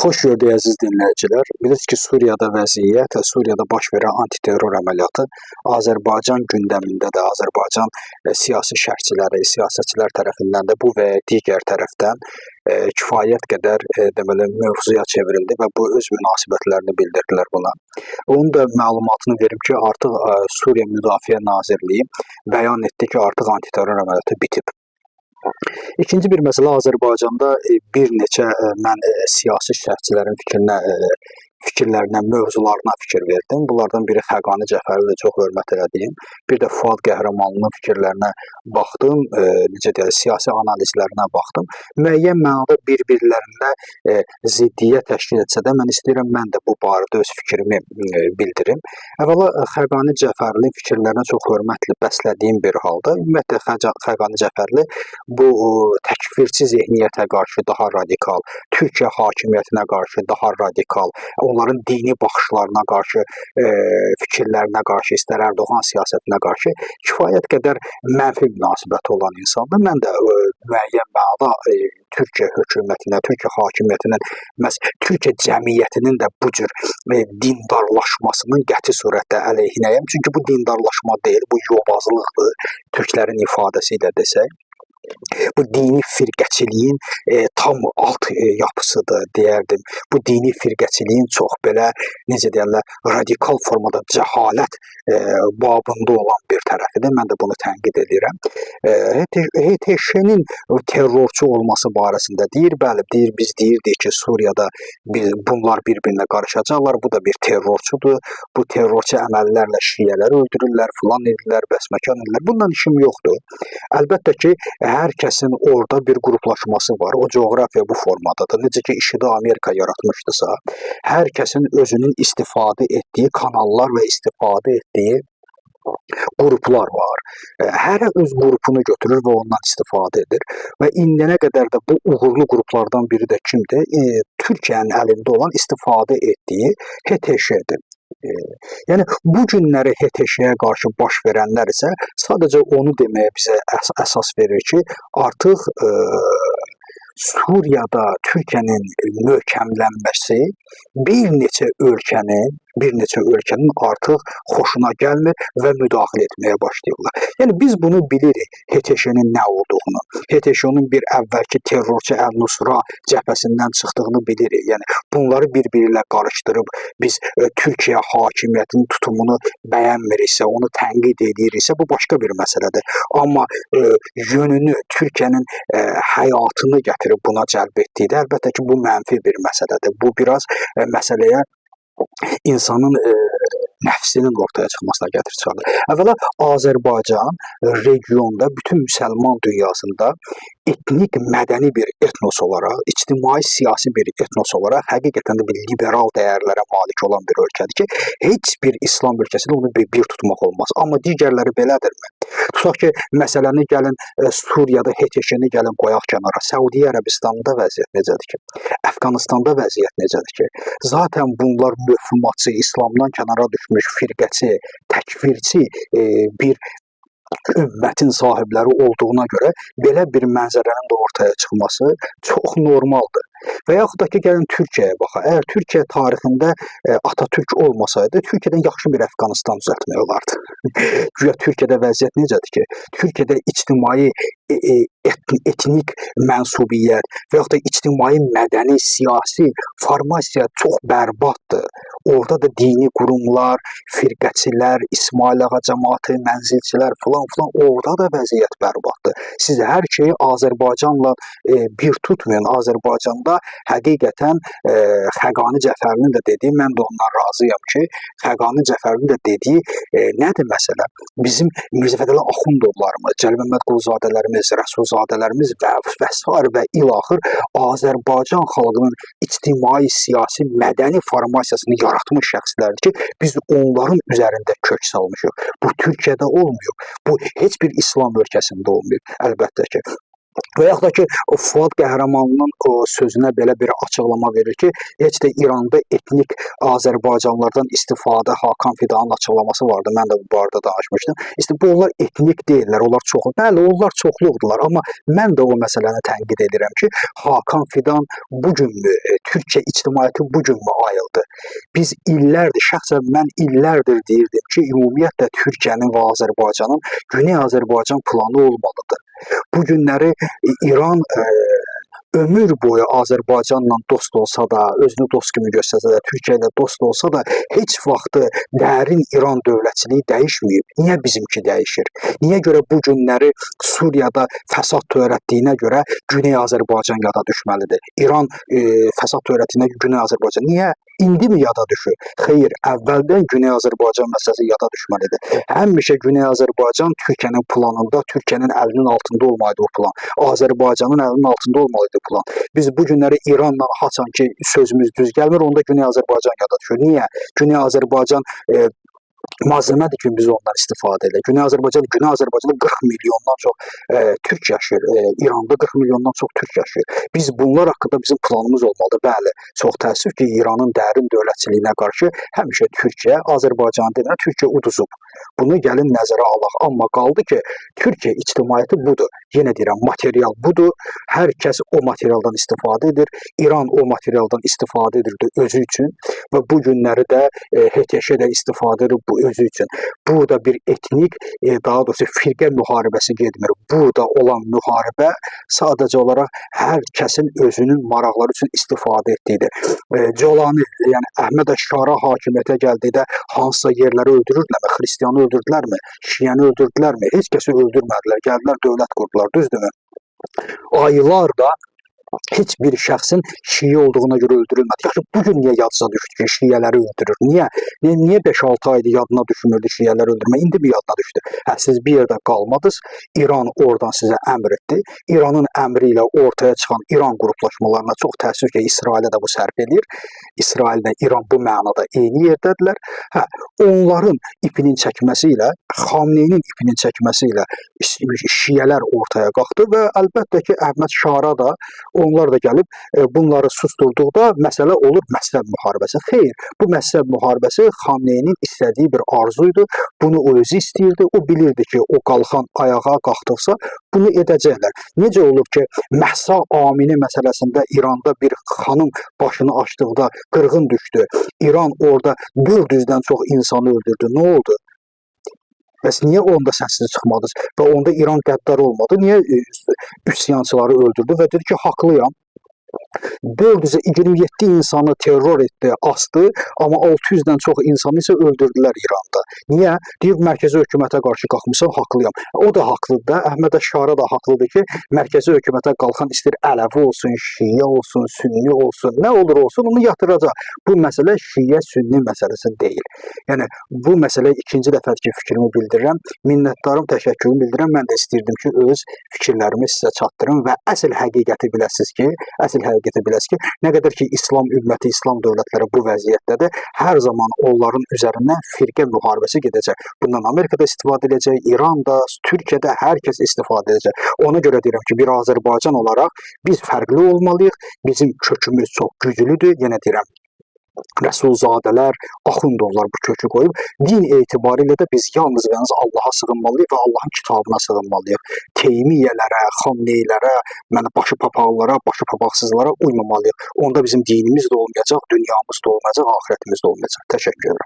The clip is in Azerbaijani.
Xoş gördük əziz dinləyicilər. Bilirsiniz ki, Suriyada vəziyyət, Suriyada baş verən antiterror əməliyyatı Azərbaycan gündəmindədir. Azərbaycan siyasi şərhçiləri, siyasətçilər tərəfindən də bu və digər tərəfdən kifayət qədər deməli mövzuya çevrildi və bu öz münasibətlərini bildirdilər buna. Onun da məlumatını verim ki, artıq Suriya Müdafiə Nazirliyi bəyan etdi ki, artıq antiterror əməliyyatı bitib. İkinci bir məsələ, Azərbaycanda bir neçə mən siyasi şərhçilərin fikirlərinə, mövzularına fikir verdim. Bunlardan biri Xəqani Cəfərli də çox hörmət elədiyim. Bir də Fuad Qəhrəmanlının fikirlərinə baxdım, necə deyək, siyasi analizlərinə baxdım. Müəyyən mənada bir-birlərində ziddiyyət təşkil etsə də mən istəyirəm mən də bu barədə öz fikrimi bildirim. Əvvəla Xəqani Cəfərli fikirlərinə çox hörmətli bəslədiyim bir halda, ümumiyyətlə Xəqani Cəfərli bu təkfirçi zehniyyətə qarşı daha radikal, Türkiyə hakimiyyətinə qarşı daha radikal, onların dini baxışlarına qarşı, fikirlərinə qarşı, istər Ərdoğan siyasətinə qarşı kifayət qədər mənfi münasibəti olan insandır. Mən də müəyyən mənada Türkiyə hökumətinə, Türkiyə hakimiyyətinin, Türkiyə cəmiyyətinin də bu cür dindarlaşmasının qəti surətdə əleyhinəyəm. Çünki bu dindarlaşma deyil, bu yobazlıqdır, türklərin ifadəsi ilə desək. Bu dini firqəçiliyin tam alt yapısıdır, deyərdim. Bu dini firqəçiliyin çox belə, necə deyərlər, radikal formada cəhalət babında olan bir tərəfidir. Mən də bunu tənqid edirəm. HTŞ-nin terrorçu olması barəsində deyir, bəli, biz deyirdik ki, Suriyada bunlar bir-birinə qarışacaqlar, bu da bir terrorçudur. Bu terrorçu əməllərlə şiyələr öldürürlər, filan edirlər, bəsməkan edirlər. Bundan işim yoxdur. Əlbəttə ki, hər kəsin orada bir qruplaşması var. O coğrafiya bu formadadır. Necə ki, IŞİD-i Amerika yaratmışdısa, hər kəsin özünün istifadə etdiyi kanallar və istifadə etdiyi qruplar var. Hərə öz qrupunu götürür və ondan istifadə edir. Və indiyənə qədər də bu uğurlu qruplardan biri də kimdir? Türkiyənin əlində olan istifadə etdiyi HTŞ-dir. Yəni, bu günləri HTŞ-yə qarşı baş verənlər isə sadəcə onu deməyə bizə əsas verir ki, artıq Suriyada Türkiyənin möhkəmlənməsi bir neçə ölkənin artıq xoşuna gəlmir və müdaxilə etməyə başlayırlar. Yəni, biz bunu bilirik, HTŞ-nin nə olduğunu, HTŞ-nin bir əvvəlki terrorçu Əl-Nusra cəbhəsindən çıxdığını bilirik. Yəni, bunları bir-biri ilə qarışdırıb biz Türkiyə hakimiyyətinin tutumunu bəyənmiriksə, onu tənqid ediriksə, bu başqa bir məsələdir. Amma yönünü, Türkiyənin həyatını gətirib buna cəlb etdikdə, əlbəttə ki, bu mənfi bir məsələdir. Bu biraz məsələyə insanın nəfsinin ortaya çıxmasına gətirib çıxardır. Əvvəla, Azərbaycan regionda, bütün müsəlman dünyasında etnik, mədəni bir etnos olaraq, ictimai, siyasi bir etnos olaraq həqiqətən də bir liberal dəyərlərə malik olan bir ölkədir ki, heç bir İslam ölkəsində onu bir tutmaq olmaz. Amma digərləri belədirmi? Tutaq ki, məsələni gəlin Suriyada HTŞ-ni gəlin qoyaq kənara. Səudiyyə Ərəbistanında vəziyyət necədir ki? Əfqanistanda vəziyyət necədir ki? Zaten bunlar möfhumatçı, İslamdan kənara düşmüş, firqəçi, təkfirçi bir ümmətin sahibləri olduğuna görə belə bir mənzərənin də ortaya çıxması çox normaldır. Və yaxud da ki, gəlin Türkiyəyə baxaq. Əgər Türkiyə tarixində Atatürk olmasaydı, Türkiyədən yaxşı bir Əfqanistan düzəltmək olardı. Güya Türkiyədə vəziyyət necədir ki? Türkiyədə ictimai, etnik mənsubiyyət və yaxud da ictimai, mədəni, siyasi formasiya çox bərbaddır. Orada da dini qurumlar, firqəçilər, İsmail Ağa cəmaatı, mənzilçilər filan, orada da vəziyyət bərbaddır. Siz hər şeyi Azərbaycanla bir tutmayın. Azərbaycanda həqiqətən Xəqani Cəfərlinin də dediyi, mən də ondan razıyam ki, Xəqani Cəfərlinin də dediyi nədir məsələ? Bizim Mirzə Fətəli Axundovlarımız, Cəlil Məmmədquluzadələrimiz, Rəsulzadələrimiz və s. və ilaxır Azərbaycan xalqının ictimai, siyasi, mədəni formasiyasını yaratmış şəxslərdir ki, biz onların üzərində kök salmışıq. Bu Türkiyədə olmuyor. Bu heç bir İslam ölkəsində olmuyor, əlbəttə ki. Və yaxud da ki, o Fuad Qəhrəmanlının o sözünə belə bir açıqlama verir ki, heç də İranda etnik Azərbaycanlılardan istifadə Hakan Fidanın açıqlaması vardı. Mən də bu barədə danışmışdım. İşte bu onlar etnik deyirlər, onlar çoxlu. Bəli, onlar çoxluqdular, amma mən də o məsələni tənqid edirəm ki, Hakan Fidan bugünmü, Türkiyə ictimaiyyəti bugünmü ayıldı? Biz illərdir, şəxsən mən illərdir deyirdim ki, ümumiyyətlə Türkiyənin və Azərbaycanın Güney Azərbaycan planı olmalıdır. Bu günləri İran ömür boyu Azərbaycanla dost olsa da, özünü dost kimi göstərsə də, Türkiyə ilə dost olsa da, heç vaxtı dərin İran dövlətçiliyi dəyişməyib. Niyə bizimki dəyişir? Niyə görə bu günləri Suriyada fəsad törətdiyinə görə Güney Azərbaycan yada düşməlidir? İran fəsad törətdiyinə Güney Azərbaycan niyə? İndi mi yada düşür? Xeyr, əvvəldən Güney Azərbaycan məsələsi yada düşməlidir. Həmişə Güney Azərbaycan Türkiyənin planında, Türkiyənin əlinin altında olmalıydı o plan. Azərbaycanın əlinin altında olmalıydı plan. Biz bu günləri İranla haçan ki sözümüz düz gəlmir, onda Güney Azərbaycan yada düşür. Niyə? Güney Azərbaycan malzemədir ki, biz ondan istifadə edilir. Güney Azərbaycanda 40 milyondan çox türk yaşayır. İranda 40 milyondan çox türk yaşayır. Biz bunlar haqqında bizim planımız olmalıdır. Bəli, çox təəssüf ki, İranın dərin dövlətçiliyinə qarşı həmişə Türkiyə, Azərbaycanın demək, Türkiyə uduzub. Bunu gəlin nəzərə alaq. Amma qaldı ki, Türkiyə ictimaiyyəti budur. Yenə deyirəm, material budur. Hər kəs o materialdan istifadə edir. İran o materialdan istifadə edirdi özü üçün və bu günləri də HTŞ də istifadə edir bu özü üçün. Burada bir etnik, daha doğrusu firqə müharibəsi getmir. Burada olan müharibə sadəcə olaraq hər kəsin özünün maraqları üçün istifadə etdiyidir. Colani, yəni Əhməd Əşşara hakimiyyətə gəldikdə hansısa yerləri öldürürlərmi? Xristiyanı öldürdülərmi? Şiəni öldürdülərmi? Heç kəsi öldürmədilər. Gəldilər, dövlət qurdular, düzdürmü? Aylarla heç bir şəxsin şiə olduğuna görə öldürülmədi. Yaxşı, bugün niyə yadına düşdü ki, şiələri öldürür? Niyə? Niyə 5-6 aydır yadına düşmürdü şiələri öldürmək? İndi mi yadına düşdü? Siz bir yerdə qalmadınız, İran oradan sizə əmr etdi. İranın əmri ilə ortaya çıxan İran qruplaşmalarına çox təəssüf ki, İsrailə də bu sərf edir. İsrail və İran bu mənada eyni yerdədirlər. Onların ipinin çəkməsi ilə, Xamneyinin ipinin çəkməsi ilə şiələr ortaya qalxdı və əlbəttə ki, Əhməd Şara da onlar da gəlib bunları susturduqda məsələ olur məzhəb müharibəsi. Xeyr, bu məzhəb müharibəsi Xamneyinin istədiyi bir arzuydu. Bunu o özü istəyirdi. O bilirdi ki, o qalxan ayağa qalxdıqsa bunu edəcəklər. Necə olur ki, Məhsa Amini məsələsində İranda bir xanım başını açdıqda qırğın düşdü. İran orada 400-dən çox insanı öldürdü. Nə oldu? Bəs niyə onda səssiz çıxmadınız? Və onda İran qəddar olmadı. Niyə üsyançıları öldürdü və dedi ki, haqlıyam. 427 insanı terror etdi, astı, amma 600-dən çox insanı isə öldürdülər İranda. Niyə? Deyib, mərkəzi hökumətə qarşı qalxmışsan, haqlıyam. O da haqlıdır da, Əhməd Əşşara da haqlıdır ki, mərkəzi hökumətə qalxan istəyir Ələvi olsun, Şiə olsun, Sünni olsun, nə olur olsun, onu yatıracaq. Bu məsələ Şiə-Sünni məsələsi deyil. Yəni, bu məsələ ikinci dəfədir ki, fikrimi bildirirəm. Minnətdarım, təşəkkürümü bildirirəm. Mən də istəyirdim ki, öz fikirlərimi sizə çatdırım və əsl həqiqəti biləsiniz ki, nə qədər ki, İslam ümməti, İslam dövlətləri bu vəziyyətdədir, hər zaman onların üzərindən firqə müharibəsi gedəcək. Bundan Amerika da istifadə edəcək, İran da, Türkiyə də hər kəs istifadə edəcək. Ona görə deyirəm ki, bir Azərbaycan olaraq biz fərqli olmalıyıq, bizim kökümüz çox güclüdür, yenə deyirəm. Rəsulzadələr, Axundovlar bu kökü qoyub, din etibarilə də biz yalnız və yalnız Allaha sığınmalıyıq və Allahın kitabına sığınmalıyıq. Teymiyələrə, Xamneylərə, başı papaqlara, başı papaqsızlara uymamalıyıq. Onda bizim dinimiz də olmayacaq, dünyamız da olmayacaq, axirətimiz də olmayacaq. Təşəkkür edirəm.